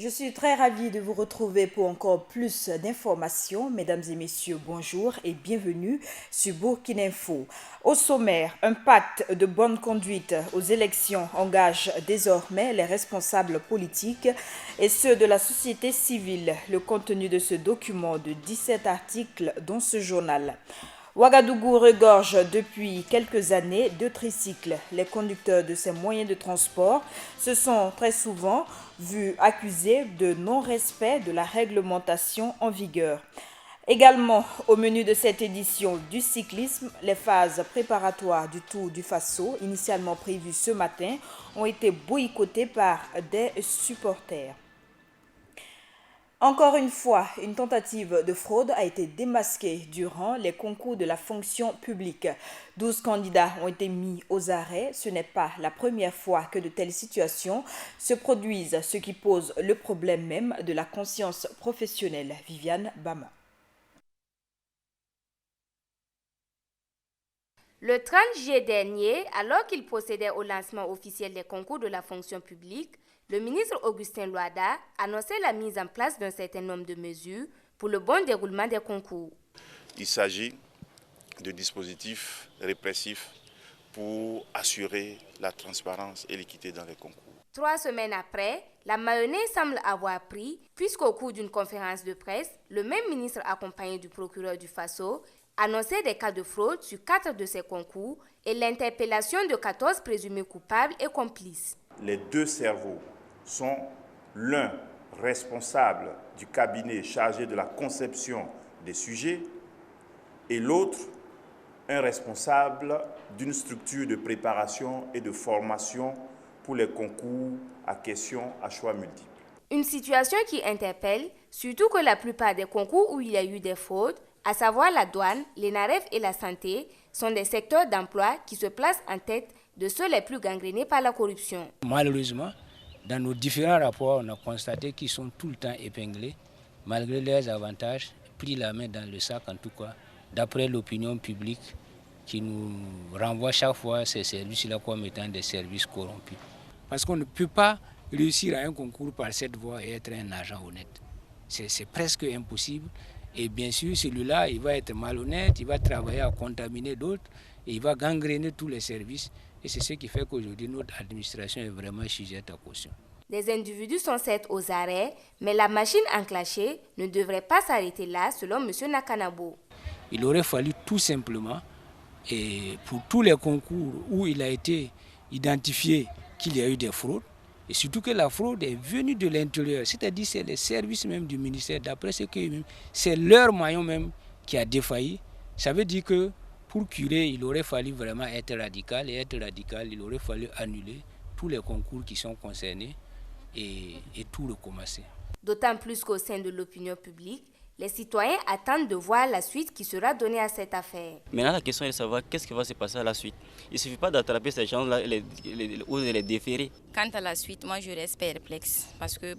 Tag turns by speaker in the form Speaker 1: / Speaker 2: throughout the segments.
Speaker 1: Je suis très ravie de vous retrouver pour encore plus d'informations. Mesdames et messieurs, bonjour et bienvenue sur Burkina Info. Au sommaire, un pacte de bonne conduite aux élections engage désormais les responsables politiques et ceux de la société civile. Le contenu de ce document de 17 articles dans ce journal. Ouagadougou regorge depuis quelques années de tricycles. Les conducteurs de ces moyens de transport se sont très souvent vus accusés de non-respect de la réglementation en vigueur. Également au menu de cette édition du cyclisme, les phases préparatoires du Tour du Faso, initialement prévues ce matin, ont été boycottées par des supporters. Encore une fois, une tentative de fraude a été démasquée durant les concours de la fonction publique. 12 candidats ont été mis aux arrêts. Ce n'est pas la première fois que de telles situations se produisent, ce qui pose le problème même de la conscience professionnelle. Viviane Bama.
Speaker 2: Le 30 juillet dernier, alors qu'il procédait au lancement officiel des concours de la fonction publique, le ministre Augustin Loada annonçait la mise en place d'un certain nombre de mesures pour le bon déroulement des concours.
Speaker 3: Il s'agit de dispositifs répressifs pour assurer la transparence et l'équité dans les concours.
Speaker 2: 3 semaines après, la mayonnaise semble avoir pris, puisqu'au cours d'une conférence de presse, le même ministre accompagné du procureur du Faso annonçait des cas de fraude sur 4 de ces concours et l'interpellation de 14 présumés coupables et complices.
Speaker 4: Les deux cerveaux sont l'un responsable du cabinet chargé de la conception des sujets et l'autre un responsable d'une structure de préparation et de formation pour les concours à questions à choix multiples.
Speaker 2: Une situation qui interpelle, surtout que la plupart des concours où il y a eu des fraudes, à savoir la douane, l'ENAREF et la santé, sont des secteurs d'emploi qui se placent en tête de ceux les plus gangrénés par la corruption.
Speaker 5: Malheureusement, dans nos différents rapports, on a constaté qu'ils sont tout le temps épinglés, malgré leurs avantages, pris la main dans le sac en tout cas, d'après l'opinion publique qui nous renvoie chaque fois ces services-là comme étant des services corrompus. Parce qu'on ne peut pas réussir à un concours par cette voie et être un agent honnête. C'est presque impossible. Et bien sûr, celui-là, il va être malhonnête, il va travailler à contaminer d'autres, et il va gangréner tous les services. Et c'est ce qui fait qu'aujourd'hui, notre administration est vraiment sujette à caution.
Speaker 2: Des individus sont certes aux arrêts, mais la machine enclenchée ne devrait pas s'arrêter là, selon M. Nakanabo.
Speaker 5: Il aurait fallu tout simplement, et pour tous les concours où il a été identifié qu'il y a eu des fraudes, et surtout que la fraude est venue de l'intérieur, c'est-à-dire c'est les services même du ministère, d'après ce que c'est leur maillon même qui a défailli. Ça veut dire que pour curer, il aurait fallu vraiment être radical, et être radical, il aurait fallu annuler tous les concours qui sont concernés et tout recommencer.
Speaker 2: D'autant plus qu'au sein de l'opinion publique, les citoyens attendent de voir la suite qui sera donnée à cette affaire.
Speaker 6: Maintenant, la question est de savoir qu'est-ce qui va se passer à la suite. Il ne suffit pas d'attraper ces gens-là ou de les déférer.
Speaker 7: Quant à la suite, moi je reste perplexe parce que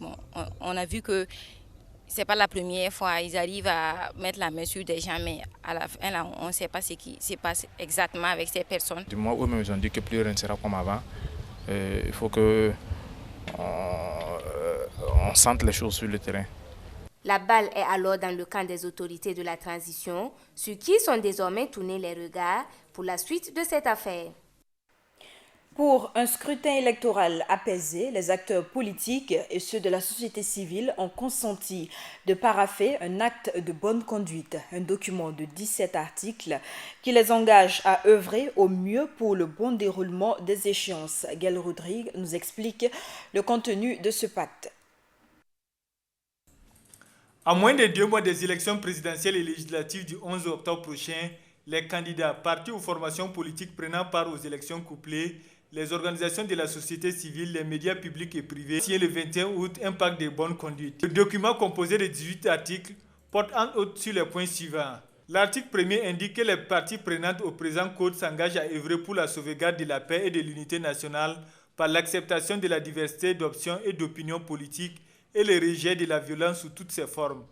Speaker 7: on a vu que c'est pas la première fois. Ils arrivent à mettre la main sur des gens, mais à la fin, là, on ne sait pas ce qui se passe exactement avec ces personnes.
Speaker 8: Du moins, eux-mêmes ils ont dit que plus rien ne sera comme avant. Il faut que on sente les choses sur le terrain.
Speaker 2: La balle est alors dans le camp des autorités de la transition, sur qui sont désormais tournés les regards pour la suite de cette affaire.
Speaker 1: Pour un scrutin électoral apaisé, les acteurs politiques et ceux de la société civile ont consenti de parapher un acte de bonne conduite, un document de 17 articles qui les engage à œuvrer au mieux pour le bon déroulement des échéances. Gaël Rodrigue nous explique le contenu de ce pacte.
Speaker 9: À moins de 2 mois des élections présidentielles et législatives du 11 octobre prochain, les candidats, partis ou formations politiques prenant part aux élections couplées, les organisations de la société civile, les médias publics et privés, signé le 21 août un pacte de bonne conduite. Le document composé de 18 articles porte entre autres sur les points suivants. L'article 1er indique que les parties prenantes au présent code s'engagent à œuvrer pour la sauvegarde de la paix et de l'unité nationale par l'acceptation de la diversité d'options et d'opinions politiques et le rejet de la violence sous toutes ses formes.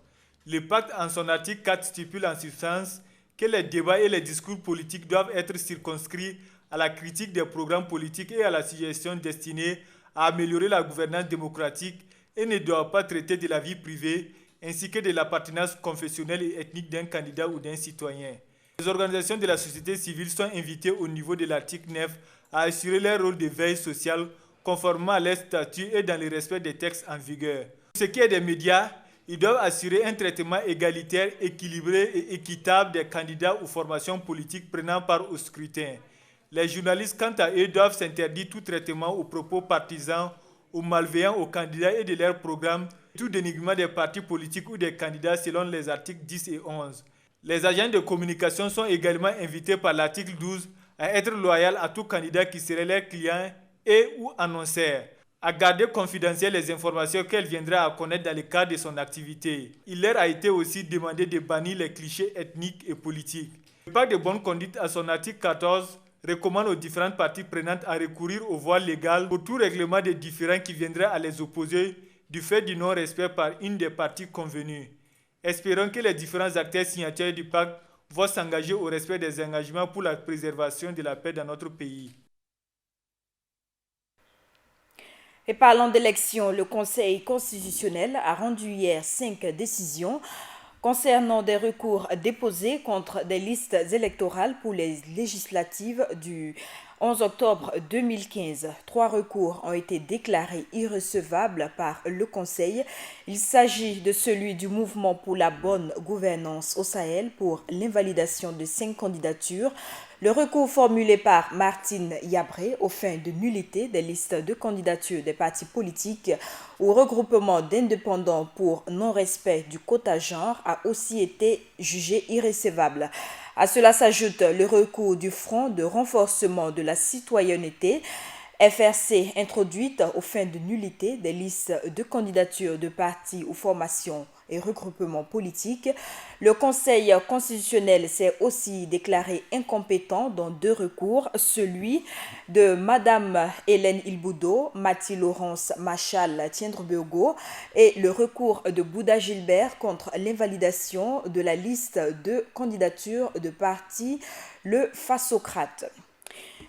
Speaker 9: Le pacte, en son article 4, stipule en substance que les débats et les discours politiques doivent être circonscrits à la critique des programmes politiques et à la suggestion destinée à améliorer la gouvernance démocratique et ne doit pas traiter de la vie privée ainsi que de l'appartenance confessionnelle et ethnique d'un candidat ou d'un citoyen. Les organisations de la société civile sont invitées au niveau de l'article 9 à assurer leur rôle de veille sociale conformément à leur statut et dans le respect des textes en vigueur. Pour ce qui est des médias, ils doivent assurer un traitement égalitaire, équilibré et équitable des candidats aux formations politiques prenant part au scrutin. Les journalistes, quant à eux, doivent s'interdire tout traitement aux propos partisans ou malveillants aux candidats et de leurs programmes, tout dénigrement des partis politiques ou des candidats selon les articles 10 et 11. Les agents de communication sont également invités par l'article 12 à être loyaux à tout candidat qui serait leur client et ou annonceur, à garder confidentielles les informations qu'elle viendra à connaître dans le cadre de son activité. Il leur a été aussi demandé de bannir les clichés ethniques et politiques. Le pacte de bonne conduite, à son article 14, recommande aux différentes parties prenantes à recourir aux voies légales pour tout règlement des différends qui viendraient à les opposer du fait du non-respect par une des parties convenues. Espérons que les différents acteurs signataires du pacte vont s'engager au respect des engagements pour la préservation de la paix dans notre pays.
Speaker 1: Et parlant d'élections, le Conseil constitutionnel a rendu hier 5 décisions concernant des recours déposés contre des listes électorales pour les législatives du 11 octobre 2015. 3 recours ont été déclarés irrecevables par le Conseil. Il s'agit de celui du Mouvement pour la bonne gouvernance au Sahel pour l'invalidation de 5 candidatures, le recours formulé par Martine Yabré aux fins de nullité des listes de candidatures des partis politiques ou regroupement d'indépendants pour non-respect du quota genre a aussi été jugé irrecevable. À cela s'ajoute le recours du Front de renforcement de la citoyenneté, FRC, introduite aux fins de nullité des listes de candidatures de partis ou formations et regroupements politiques. Le Conseil constitutionnel s'est aussi déclaré incompétent dans 2 recours, celui de Madame Hélène Ilboudo, Mathilde Laurence Machal Tiendrebergo et le recours de Bouddha Gilbert contre l'invalidation de la liste de candidatures de partis, le Fasocrate.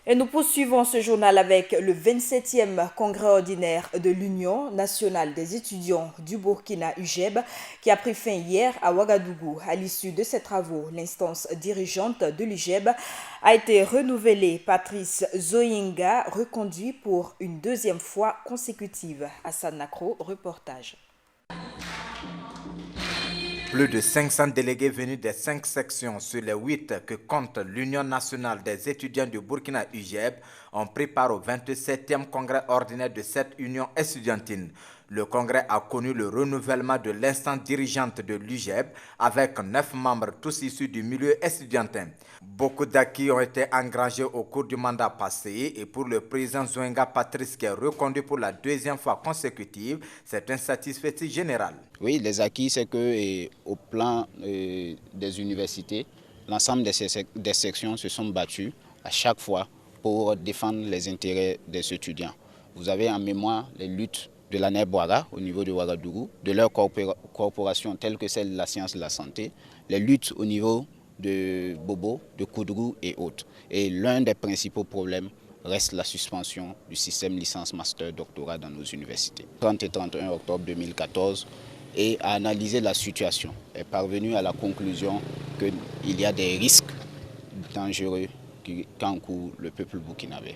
Speaker 1: Et nous poursuivons ce journal avec le 27e congrès ordinaire de l'Union nationale des étudiants du Burkina UJEB qui a pris fin hier à Ouagadougou. À l'issue de ces travaux, l'instance dirigeante de l'UJEB a été renouvelée. Patrice Zoyinga reconduit pour une 2e fois consécutive. Hassan Nakro, reportage.
Speaker 10: Plus de 500 délégués venus des 5 sections sur les 8 que compte l'Union nationale des étudiants du Burkina UJEB ont pris part au 27e congrès ordinaire de cette union estudiantine. Le congrès a connu le renouvellement de l'instance dirigeante de l'UJEB avec 9 membres tous issus du milieu estudiantin. Beaucoup d'acquis ont été engrangés au cours du mandat passé et pour le président Zoinga Patrice qui est reconduit pour la 2e fois consécutive, c'est un satisfait général.
Speaker 11: Oui, les acquis, c'est que au plan des universités, l'ensemble des sections se sont battues à chaque fois pour défendre les intérêts des étudiants. Vous avez en mémoire les luttes de la Nebouara au niveau de Ouagadougou, de leurs corporations telles que celle de la science de la santé, les luttes au niveau de Bobo, de Koudrou et autres. Et l'un des principaux problèmes reste la suspension du système licence master doctorat dans nos universités. 30 et 31 octobre 2014 et a analysé la situation, est parvenu à la conclusion qu'il y a des risques dangereux qu'encourt le peuple burkinabé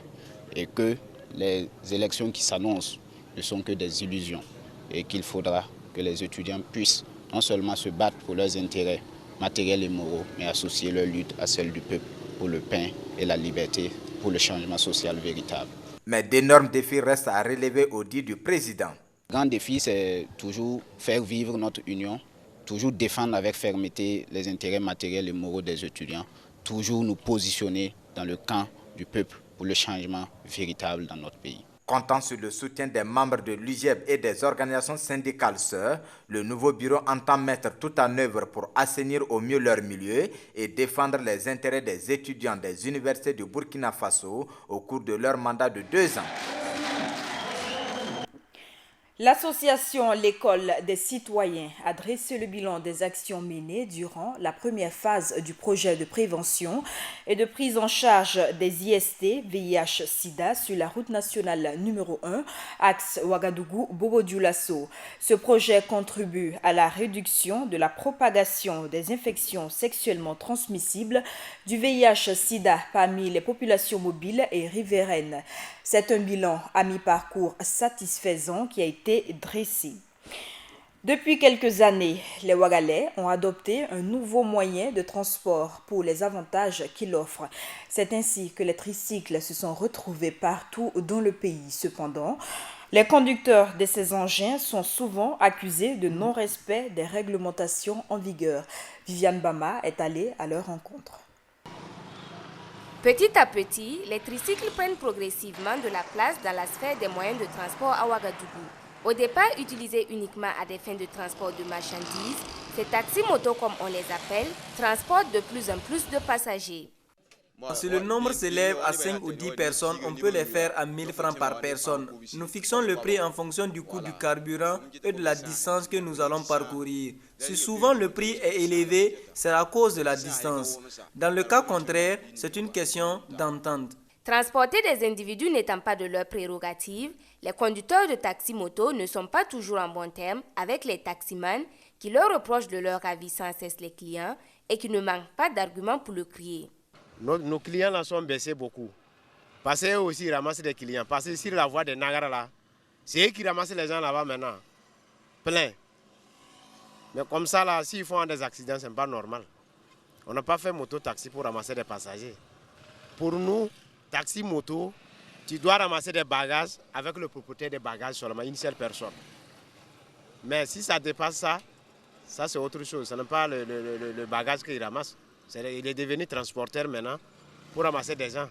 Speaker 11: et que les élections qui s'annoncent ne sont que des illusions et qu'il faudra que les étudiants puissent non seulement se battre pour leurs intérêts matériels et moraux, mais associer leur lutte à celle du peuple pour le pain et la liberté, pour le changement social véritable.
Speaker 10: Mais d'énormes défis restent à relever au dit du président.
Speaker 11: Le grand défi, c'est toujours faire vivre notre union, toujours défendre avec fermeté les intérêts matériels et moraux des étudiants, toujours nous positionner dans le camp du peuple pour le changement véritable dans notre pays.
Speaker 10: Comptant sur le soutien des membres de l'UJEB et des organisations syndicales sœurs, le nouveau bureau entend mettre tout en œuvre pour assainir au mieux leur milieu et défendre les intérêts des étudiants des universités du Burkina Faso au cours de leur mandat de 2 ans.
Speaker 1: L'association L'école des citoyens a dressé le bilan des actions menées durant la première phase du projet de prévention et de prise en charge des IST VIH-Sida sur la route nationale numéro 1, axe Ouagadougou-Bobo-Dioulasso. Ce projet contribue à la réduction de la propagation des infections sexuellement transmissibles du VIH-Sida parmi les populations mobiles et riveraines. C'est un bilan à mi-parcours satisfaisant qui a été dressé. Depuis quelques années, les Ouagalais ont adopté un nouveau moyen de transport pour les avantages qu'il offre. C'est ainsi que les tricycles se sont retrouvés partout dans le pays. Cependant, les conducteurs de ces engins sont souvent accusés de non-respect des réglementations en vigueur. Viviane Bama est allée à leur rencontre.
Speaker 2: Petit à petit, les tricycles prennent progressivement de la place dans la sphère des moyens de transport à Ouagadougou. Au départ utilisés uniquement à des fins de transport de marchandises, ces taxis-motos, comme on les appelle, transportent de plus en plus de passagers.
Speaker 12: Si le nombre s'élève à 5 ou 10 personnes, on peut les faire à 1000 francs par personne. Nous fixons le prix en fonction du coût du carburant et de la distance que nous allons parcourir. Si souvent le prix est élevé, c'est à cause de la distance. Dans le cas contraire, c'est une question d'entente.
Speaker 2: Transporter des individus n'étant pas de leur prérogative, les conducteurs de taxi-moto ne sont pas toujours en bon terme avec les taximans qui leur reprochent de leur avis sans cesse les clients et qui ne manquent pas d'arguments pour le crier.
Speaker 13: Nos clients là sont baissés beaucoup. Parce qu'eux aussi ramassent des clients. Parce que sur la voie des Nagara là, c'est eux qui ramassent les gens là-bas maintenant. Plein. Mais comme ça là, s'ils font des accidents, c'est pas normal. On n'a pas fait moto-taxi pour ramasser des passagers. Pour nous, taxi-moto, tu dois ramasser des bagages avec le propriétaire des bagages seulement, une seule personne. Mais si ça dépasse ça, ça c'est autre chose. Ce n'est pas le bagage qu'il ramasse. Il est devenu transporteur maintenant pour ramasser des gens.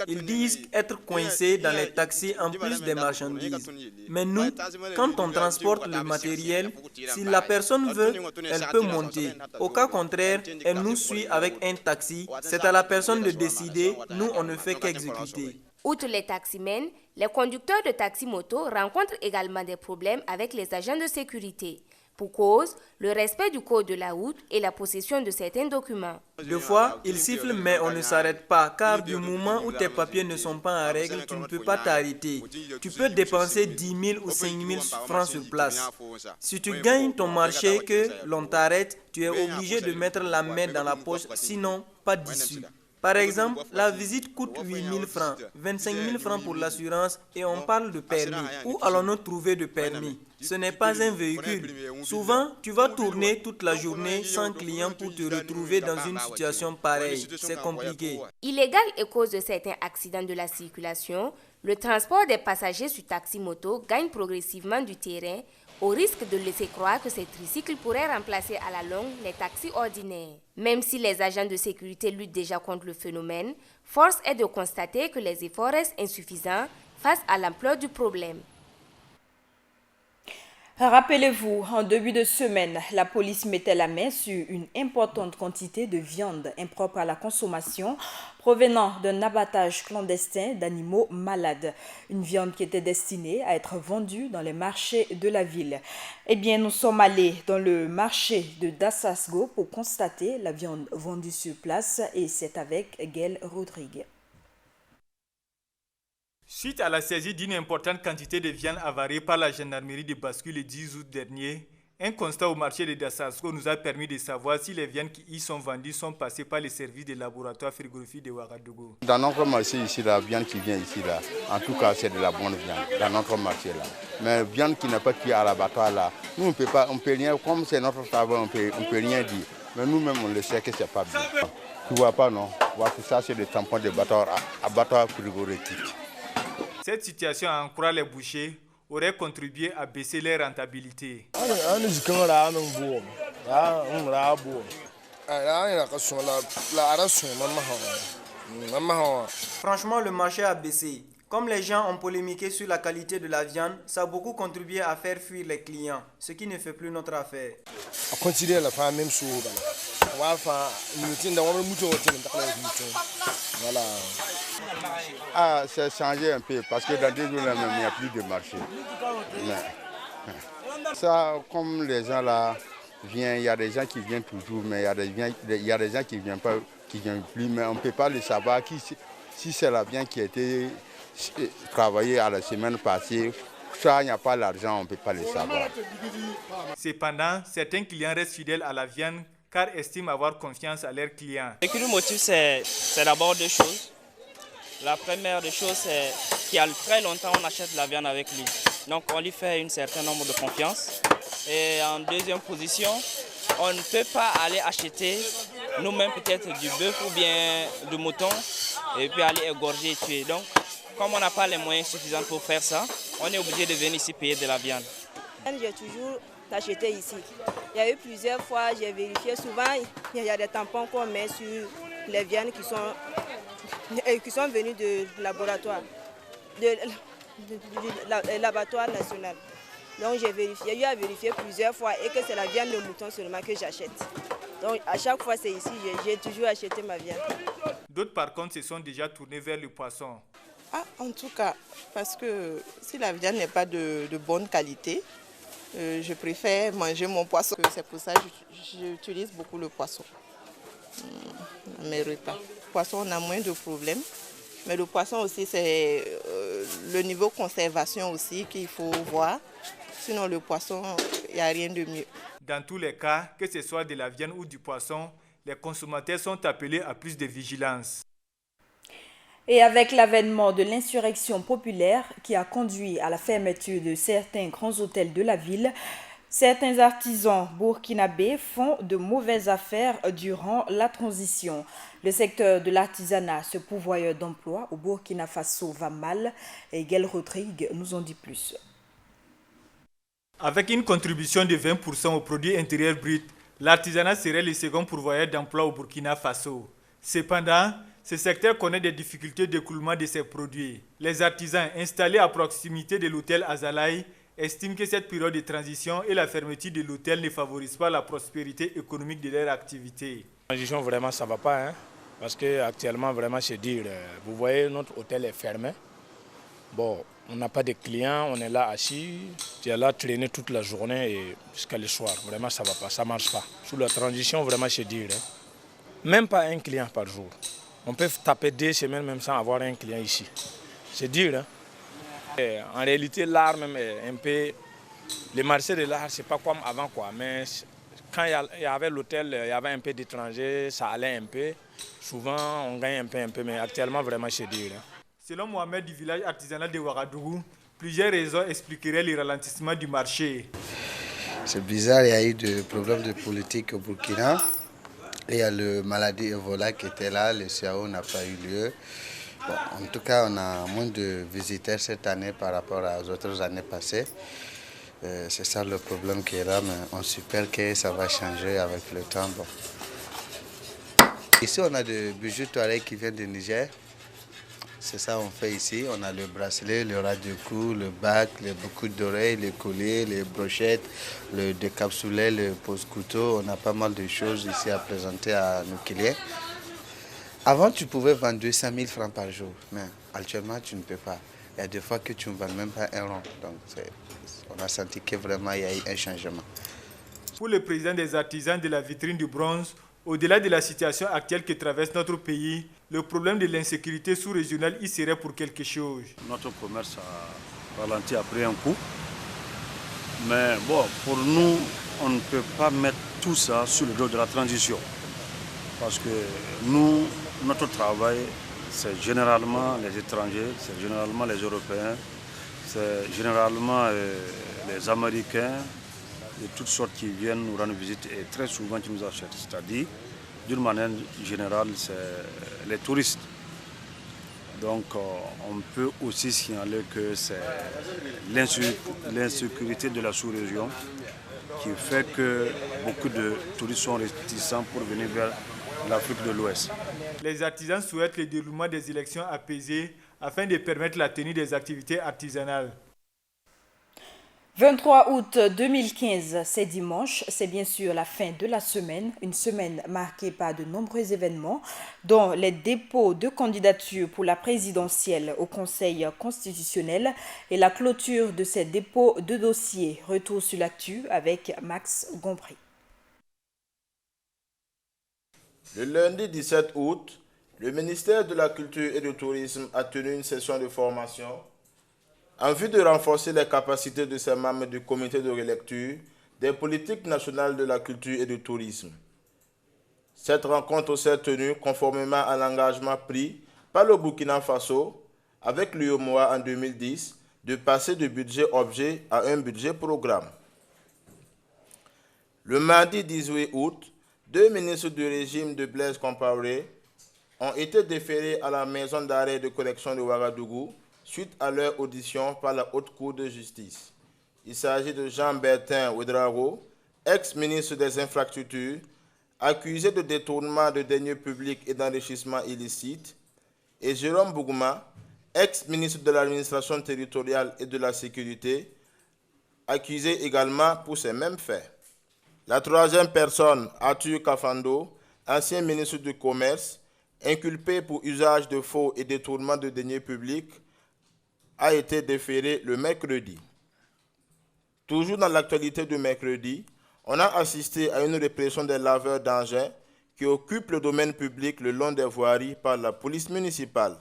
Speaker 12: Ils disent être coincés dans les taxis en plus des marchandises. Mais nous, quand on transporte le matériel, si la personne veut, elle peut monter. Au cas contraire, elle nous suit avec un taxi. C'est à la personne de décider. Nous, on ne fait qu'exécuter.
Speaker 2: Outre les taximens, les conducteurs de taxi-moto rencontrent également des problèmes avec les agents de sécurité. Pour cause, le respect du code de la route et la possession de certains documents.
Speaker 12: Deux fois, ils sifflent mais on ne s'arrête pas car du moment où tes papiers ne sont pas en règle, tu ne peux pas t'arrêter. Tu peux dépenser 10 000 ou 5 000 francs sur place. Si tu gagnes ton marché que l'on t'arrête, tu es obligé de mettre la main dans la poche, sinon pas d'issue. Par exemple, la visite coûte 8 000 francs, 25 000 francs pour l'assurance et on parle de permis. Où allons-nous trouver de permis? Ce n'est pas un véhicule. Souvent, tu vas tourner toute la journée sans client pour te retrouver dans une situation pareille. C'est compliqué.
Speaker 2: Illégal et cause de certains accidents de la circulation, le transport des passagers sur taxi-moto gagne progressivement du terrain au risque de laisser croire que ces tricycles pourraient remplacer à la longue les taxis ordinaires. Même si les agents de sécurité luttent déjà contre le phénomène, force est de constater que les efforts restent insuffisants face à l'ampleur du problème.
Speaker 1: Rappelez-vous, en début de semaine, la police mettait la main sur une importante quantité de viande impropre à la consommation provenant d'un abattage clandestin d'animaux malades. Une viande qui était destinée à être vendue dans les marchés de la ville. Eh bien, nous sommes allés dans le marché de Dassasgo pour constater la viande vendue sur place et c'est avec Gaël Rodrigue.
Speaker 9: Suite à la saisie d'une importante quantité de viande avariée par la gendarmerie de Bascule le 10 août dernier, un constat au marché de Dassasgo nous a permis de savoir si les viandes qui y sont vendues sont passées par les services des laboratoires frigorifiques de Ouagadougou.
Speaker 14: Dans notre marché ici, la viande qui vient ici, là, en tout cas, c'est de la bonne viande dans notre marché là. Mais viande qui n'est pas cuite à l'abattoir là, nous on peut rien, comme c'est notre travail, on peut rien dire. Mais nous-mêmes on le sait que c'est pas bien. Tu vois pas non? Ça c'est des tampons de abattoirs frigorifiques.
Speaker 9: Cette situation encourage les bouchers aurait contribué à baisser leur rentabilité.
Speaker 12: Franchement, le marché a baissé. Comme les gens ont polémiqué sur la qualité de la viande, ça a beaucoup contribué à faire fuir les clients, ce qui ne fait plus notre affaire.
Speaker 15: On continue à faire la même chose. Voilà.
Speaker 14: Ah, c'est changé un peu parce que dans 2 jours, il n'y a plus de marché. Ça, comme les gens là viennent, il y a des gens qui viennent toujours, mais il y a des gens qui ne viennent pas, qui viennent plus, mais on ne peut pas le savoir si c'est la viande qui a été travaillée à la semaine passée. Ça, il n'y a pas l'argent, on ne peut pas le savoir.
Speaker 9: Cependant, certains clients restent fidèles à la viande car estiment avoir confiance à leurs clients.
Speaker 16: Ce qui nous motive, c'est d'abord 2 choses. La première des choses, c'est qu'il y a très longtemps, on achète la viande avec lui. Donc, on lui fait un certain nombre de confiance. Et en deuxième position, on ne peut pas aller acheter nous-mêmes peut-être du bœuf ou bien du mouton et puis aller égorger et tuer. Donc, comme on n'a pas les moyens suffisants pour faire ça, on est obligé de venir ici payer de la viande.
Speaker 17: J'ai toujours acheté ici. Il y a eu plusieurs fois, j'ai vérifié souvent, il y a des tampons qu'on met sur les viandes qui sont venues du laboratoire, l'abattoir national. Donc j'ai vérifié, il y a vérifié plusieurs fois et que c'est la viande de mouton seulement que j'achète. Donc à chaque fois c'est ici, j'ai toujours acheté ma viande.
Speaker 9: D'autres par contre se sont déjà tournés vers le poisson.
Speaker 18: En tout cas, parce que si la viande n'est pas de bonne qualité, je préfère manger mon poisson. C'est pour ça que j'utilise beaucoup le poisson dans mes repas. Le poisson, on a moins de problèmes. Mais le poisson aussi, c'est le niveau conservation aussi qu'il faut voir. Sinon, le poisson, il n'y a rien de mieux.
Speaker 9: Dans tous les cas, que ce soit de la viande ou du poisson, les consommateurs sont appelés à plus de vigilance.
Speaker 1: Et avec l'avènement de l'insurrection populaire qui a conduit à la fermeture de certains grands hôtels de la ville, certains artisans burkinabés font de mauvaises affaires durant la transition. Le secteur de l'artisanat, ce pourvoyeur d'emploi au Burkina Faso, va mal. Et Gaël Rodrigue nous en dit plus.
Speaker 9: Avec une contribution de 20% au produit intérieur brut, l'artisanat serait le second pourvoyeur d'emploi au Burkina Faso. Cependant, ce secteur connaît des difficultés d'écoulement de ses produits. Les artisans installés à proximité de l'hôtel Azalaï estiment que cette période de transition et la fermeture de l'hôtel ne favorisent pas la prospérité économique de leur activité.
Speaker 19: La transition, vraiment, ça ne va pas, parce qu'actuellement, vraiment, c'est dur. Vous voyez, notre hôtel est fermé. Bon, on n'a pas de clients, on est là assis, tu es là traîner toute la journée et jusqu'à le soir. Vraiment, ça ne va pas, ça ne marche pas. Sous la transition, vraiment, c'est dur. Même pas un client par jour. On peut taper 2 semaines même sans avoir un client ici. C'est dur. En réalité, l'art même est un peu... Le marché de l'art, c'est pas comme avant, quoi. Mais quand il y avait l'hôtel, il y avait un peu d'étrangers, ça allait un peu. Souvent, on gagne un peu, mais actuellement, vraiment, c'est dur.
Speaker 9: Selon Mohamed du village artisanal de Ouagadougou, plusieurs raisons expliqueraient le ralentissement du marché.
Speaker 15: C'est bizarre, il y a eu des problèmes de politique au Burkina. Et il y a la maladie Ebola qui était là, le CAO n'a pas eu lieu. Bon, en tout cas, on a moins de visiteurs cette année par rapport aux autres années passées. C'est ça le problème qui est là, mais on espère que ça va changer avec le temps. Bon. Ici, on a des bijoux touaregs qui viennent du Niger. C'est ça qu'on fait ici. On a le bracelet, le ras de cou, le bac, les boucles d'oreilles, les colliers, les brochettes, le décapsulé, le pose-couteau. On a pas mal de choses ici à présenter à nos clients. Avant, tu pouvais vendre 200 000 francs par jour, mais actuellement, tu ne peux pas. Il y a des fois que tu ne vends même pas un rond. Donc, on a senti que vraiment, il y a eu un changement.
Speaker 9: Pour le président des artisans de la vitrine du bronze, au-delà de la situation actuelle que traverse notre pays, le problème de l'insécurité sous-régionale y serait pour quelque chose.
Speaker 20: Notre commerce a ralenti après un coup. Mais bon, pour nous, on ne peut pas mettre tout ça sur le dos de la transition. Parce que nous, notre travail, c'est généralement les étrangers, c'est généralement les Européens, c'est généralement les Américains, de toutes sortes qui viennent nous rendre visite et très souvent qui nous achètent. C'est-à-dire, d'une manière générale, c'est les touristes. Donc, on peut aussi signaler que c'est l'insécurité de la sous-région qui fait que beaucoup de touristes sont réticents pour venir vers l'Afrique de l'Ouest.
Speaker 9: Les artisans souhaitent le déroulement des élections apaisées afin de permettre la tenue des activités artisanales.
Speaker 1: 23 août 2015, c'est dimanche, c'est bien sûr la fin de la semaine, une semaine marquée par de nombreux événements, dont les dépôts de candidatures pour la présidentielle au Conseil constitutionnel et la clôture de ces dépôts de dossiers. Retour sur l'actu avec Max Gompry.
Speaker 21: Le lundi 17 août, le ministère de la Culture et du Tourisme a tenu une session de formation en vue de renforcer les capacités de ses membres du comité de relecture des politiques nationales de la culture et du tourisme. Cette rencontre s'est tenue conformément à l'engagement pris par le Burkina Faso avec l'UEMOA en 2010 de passer du budget objet à un budget programme. Le mardi 18 août, 2 ministres du régime de Blaise Compaoré ont été déférés à la maison d'arrêt de correction de Ouagadougou suite à leur audition par la Haute Cour de justice. Il s'agit de Jean-Bertin Ouedraogo, ex-ministre des Infrastructures, accusé de détournement de deniers publics et d'enrichissement illicite, et Jérôme Bougouma, ex-ministre de l'Administration territoriale et de la Sécurité, accusé également pour ces mêmes faits. La troisième personne, Arthur Kafando, ancien ministre du Commerce, inculpé pour usage de faux et détournement de deniers publics, a été déféré le mercredi. Toujours dans l'actualité du mercredi, on a assisté à une répression des laveurs d'engins qui occupent le domaine public le long des voiries par la police municipale.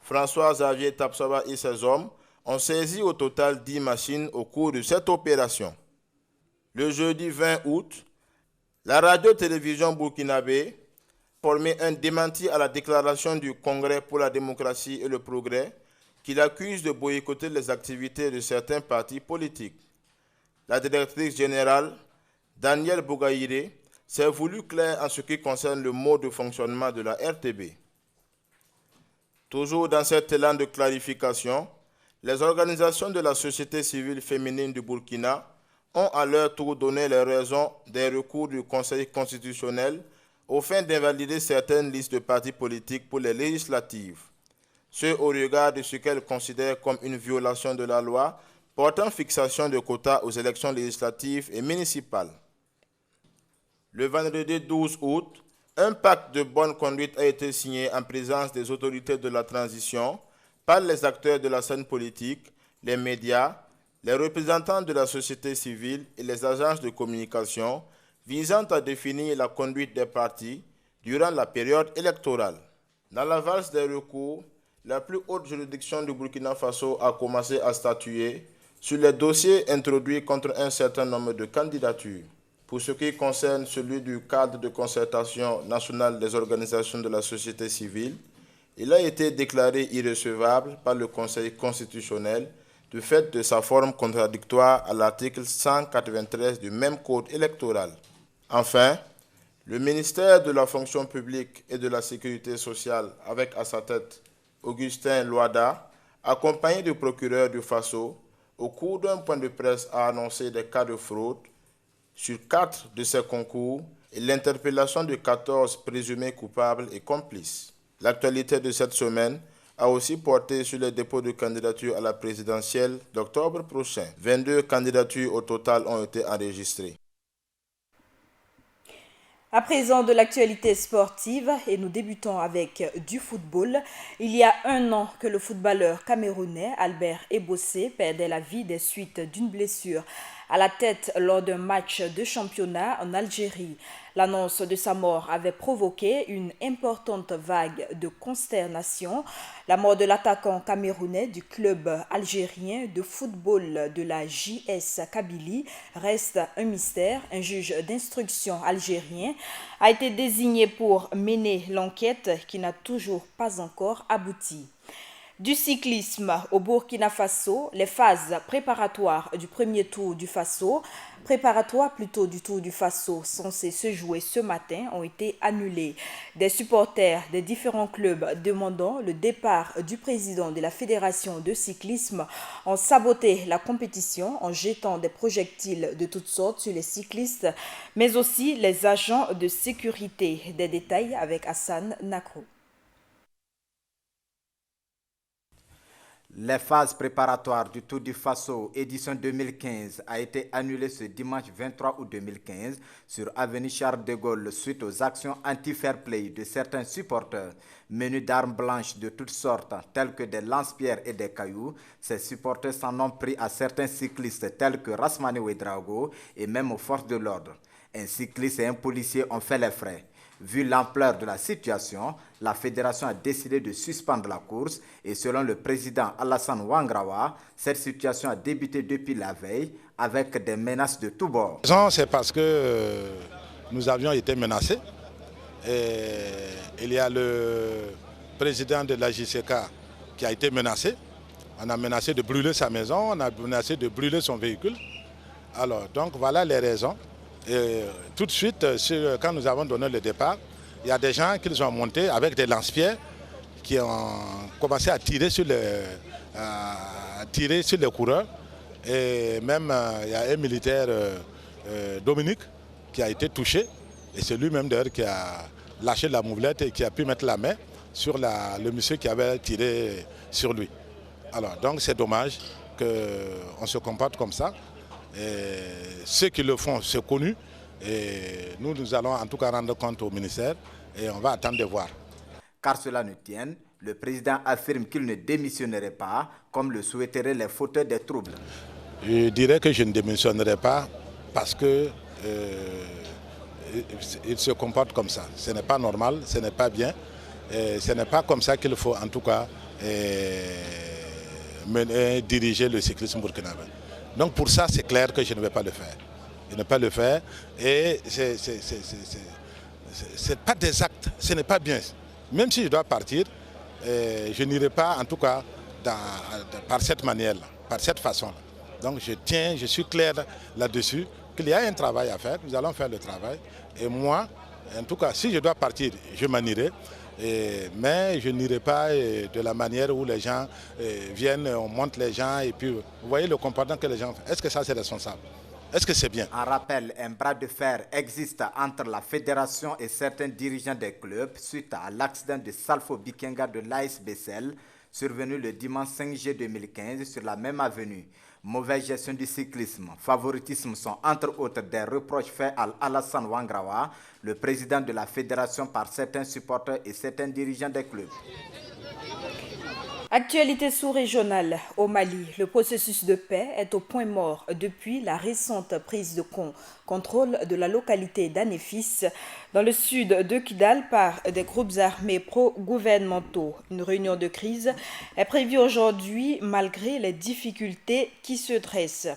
Speaker 21: François-Xavier Tapsoba et ses hommes ont saisi au total 10 machines au cours de cette opération. Le jeudi 20 août, la radio-télévision burkinabé a formé un démenti à la déclaration du Congrès pour la démocratie et le progrès qu'il accuse de boycotter les activités de certains partis politiques. La directrice générale, Danielle Bougaïré, s'est voulue claire en ce qui concerne le mode de fonctionnement de la RTB. Toujours dans cet élan de clarification, les organisations de la société civile féminine du Burkina ont à leur tour donné les raisons des recours du Conseil constitutionnel aux fins d'invalider certaines listes de partis politiques pour les législatives, ce au regard de ce qu'elles considèrent comme une violation de la loi portant fixation de quotas aux élections législatives et municipales. Le vendredi 12 août, un pacte de bonne conduite a été signé en présence des autorités de la transition par les acteurs de la scène politique, les médias, les représentants de la société civile et les agences de communication visant à définir la conduite des partis durant la période électorale. Dans la valse des recours, la plus haute juridiction du Burkina Faso a commencé à statuer sur les dossiers introduits contre un certain nombre de candidatures. Pour ce qui concerne celui du cadre de concertation nationale des organisations de la société civile, il a été déclaré irrecevable par le Conseil constitutionnel du fait de sa forme contradictoire à l'article 193 du même code électoral. Enfin, le ministère de la fonction publique et de la sécurité sociale, avec à sa tête Augustin Loada, accompagné du procureur du Faso, au cours d'un point de presse a annoncé des cas de fraude sur 4 de ces concours et l'interpellation de 14 présumés coupables et complices. L'actualité de cette semaine a aussi porté sur les dépôts de candidatures à la présidentielle d'octobre prochain. 22 candidatures au total ont été enregistrées.
Speaker 1: À présent de l'actualité sportive et nous débutons avec du football. Il y a un an que le footballeur camerounais Albert Ebossé perdait la vie des suites d'une blessure à la tête lors d'un match de championnat en Algérie. L'annonce de sa mort avait provoqué une importante vague de consternation. La mort de l'attaquant camerounais du club algérien de football de la JS Kabylie reste un mystère. Un juge d'instruction algérien a été désigné pour mener l'enquête qui n'a toujours pas encore abouti. Du cyclisme au Burkina Faso, les phases préparatoires du premier tour du Faso, du Tour du Faso censé se jouer ce matin ont été annulées. Des supporters des différents clubs demandant le départ du président de la Fédération de cyclisme ont saboté la compétition en jetant des projectiles de toutes sortes sur les cyclistes, mais aussi les agents de sécurité. Des détails avec Hassan Nakro.
Speaker 10: Les phases préparatoires du Tour du Faso édition 2015 a été annulée ce dimanche 23 août 2015 sur avenue Charles de Gaulle suite aux actions anti-fair play de certains supporters. Menus d'armes blanches de toutes sortes telles que des lance-pierres et des cailloux, ces supporters s'en ont pris à certains cyclistes tels que Rasmani Ouedraogo et même aux forces de l'ordre. Un cycliste et un policier ont fait les frais. Vu l'ampleur de la situation, la fédération a décidé de suspendre la course et selon le président Alassane Ouangrawa, cette situation a débuté depuis la veille avec des menaces de tous bords.
Speaker 3: C'est parce que nous avions été menacés. Et il y a le président de la JCK qui a été menacé. On a menacé de brûler sa maison, on a menacé de brûler son véhicule. Alors, donc voilà les raisons. Et tout de suite, quand nous avons donné le départ, il y a des gens qui ont monté avec des lance-pierres qui ont commencé à tirer sur les coureurs. Et même il y a un militaire, Dominique, qui a été touché. Et c'est lui-même d'ailleurs qui a lâché la mouvlette et qui a pu mettre la main sur le monsieur qui avait tiré sur lui. Alors donc c'est dommage qu'on se comporte comme ça. Et ceux qui le font, c'est connu. Et nous allons en tout cas rendre compte au ministère et on va attendre de voir.
Speaker 10: Car cela ne tienne, le président affirme qu'il ne démissionnerait pas, comme le souhaiteraient les fauteurs des troubles.
Speaker 3: Je dirais que je ne démissionnerai pas parce que il se comporte comme ça. Ce n'est pas normal, ce n'est pas bien. Et ce n'est pas comme ça qu'il faut en tout cas diriger le cyclisme burkinabé. Donc pour ça, c'est clair que je ne vais pas le faire. Je ne vais pas le faire et c'est pas des actes, ce n'est pas bien. Même si je dois partir, je n'irai pas en tout cas par cette manière-là, par cette façon-là. Donc je suis clair là-dessus, qu'il y a un travail à faire, nous allons faire le travail. Et moi, en tout cas, si je dois partir, je m'en irai. Mais je n'irai pas de la manière où les gens viennent, on monte les gens et puis vous voyez le comportement que les gens font. Est-ce que ça c'est responsable? Est-ce que c'est bien?
Speaker 10: En rappel, un bras de fer existe entre la fédération et certains dirigeants des clubs suite à l'accident de Salfo Bikenga de l'AS Bessel survenu le dimanche 5 juillet 2015 sur la même avenue. Mauvaise gestion du cyclisme, favoritisme sont entre autres des reproches faits à Alassane Ouangrawa, le président de la fédération par certains supporters et certains dirigeants des clubs.
Speaker 1: Actualité sous-régionale au Mali, le processus de paix est au point mort depuis la récente prise de contrôle de la localité d'Anéfis dans le sud de Kidal par des groupes armés pro-gouvernementaux. Une réunion de crise est prévue aujourd'hui malgré les difficultés qui se dressent.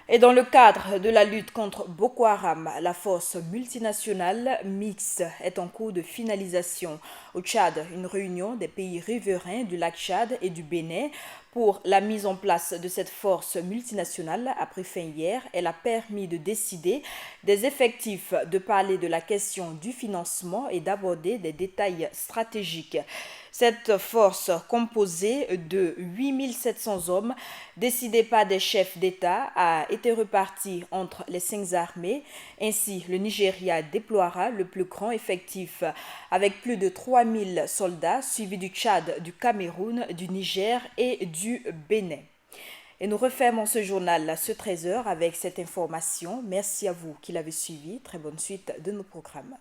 Speaker 1: Et dans le cadre de la lutte contre Boko Haram, la force multinationale mixte est en cours de finalisation. Au Tchad, une réunion des pays riverains du lac Tchad et du Bénin pour la mise en place de cette force multinationale a pris fin hier. Elle a permis de décider des effectifs, de parler de la question du financement et d'aborder des détails stratégiques. Cette force composée de 8700 hommes, décidée par des chefs d'État, a été répartie entre les 5 armées. Ainsi, le Nigeria déploiera le plus grand effectif avec plus de 3000 soldats, suivis du Tchad, du Cameroun, du Niger et du Bénin. Et nous refermons ce journal ce 13h avec cette information. Merci à vous qui l'avez suivi. Très bonne suite de nos programmes.